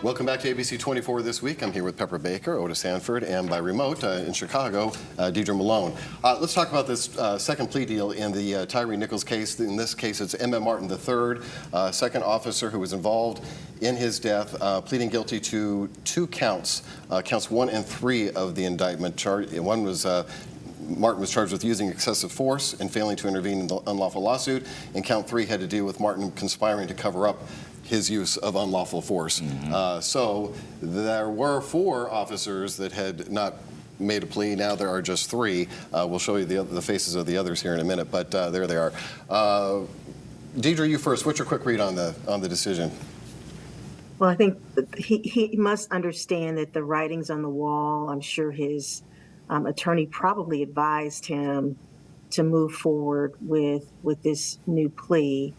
Welcome back to ABC24 This Week. I'm here with Pepper Baker, Otis Sanford, and by remote in Chicago, Deidre Malone. Let's talk about this second plea deal in the Tyre Nichols case. In this case, it's Emmitt Martin III, second officer who was involved in his death, pleading guilty to two counts, counts 1 and 3 of the indictment. One was Martin was charged with using excessive force and failing to intervene in the unlawful lawsuit, and count 3 had to do with Martin conspiring to cover up his use of unlawful force. So there were 4 officers that had not made a plea. Now there are just 3. We'll show you the faces of the others here in a minute, but there they are. Deidre, you first. What's your quick read on the decision? Well, I think he must understand that the writing's on the wall. I'm sure his attorney probably advised him to move forward with this new plea.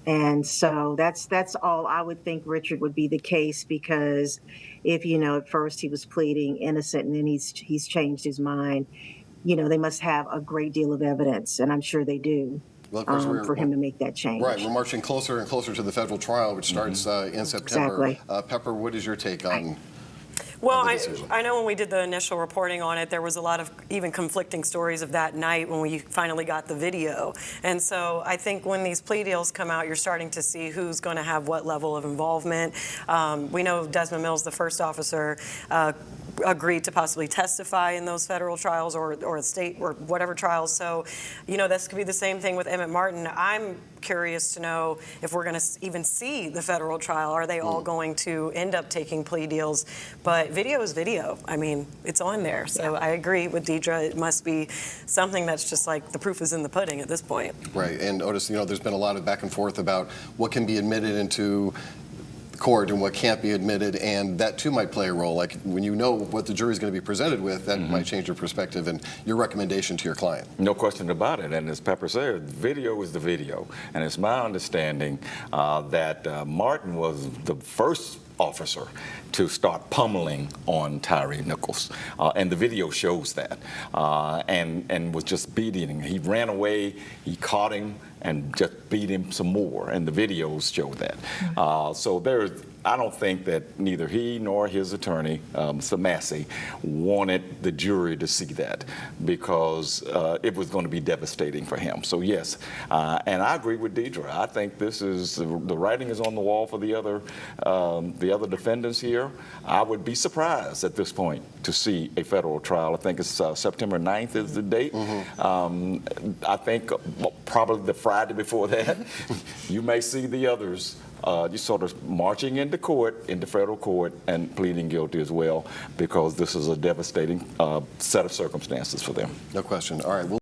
And so that's all I would think, Richard, would be the case, because if, at first he was pleading innocent and then he's changed his mind, they must have a great deal of evidence, and I'm sure they do. Well, of course, for him to make that change. Right, we're marching closer and closer to the federal trial, which starts in September. Exactly. Pepper, what is your take on? Well, I know when we did the initial reporting on it, there was a lot of even conflicting stories of that night when we finally got the video. And so I think when these plea deals come out, you're starting to see who's going to have what level of involvement. We know Desmond Mills, the first officer, agreed to possibly testify in those federal trials or state or whatever trials. So, this could be the same thing with Emmitt Martin. I'm curious to know if we're going to even see the federal trial. Are they all going to end up taking plea deals? But video is video. I mean, it's on there. So I agree with Deidre. It must be something that's just like the proof is in the pudding at this point. Right. And Otis, there's been a lot of back and forth about what can be admitted into court and what can't be admitted, and that too might play a role. Like when you know what the jury's going to be presented with, that might change your perspective and your recommendation to your client. No question about it. And as Pepper said, video is the video. And it's my understanding that Martin was the first officer to start pummeling on Tyre Nichols, and the video shows that, and was just beating him. He ran away, he caught him, and just beat him some more, and the videos show that. So I don't think that neither he nor his attorney, Massey, wanted the jury to see that, because it was going to be devastating for him. So yes, and I agree with Deidre. I think this is the writing is on the wall for the other defendants here. I would be surprised at this point to see a federal trial. I think it's September 9th is the date. I think probably the Friday before that, you may see the others just sort of marching into federal court, and pleading guilty as well, because this is a devastating set of circumstances for them. No question. All right.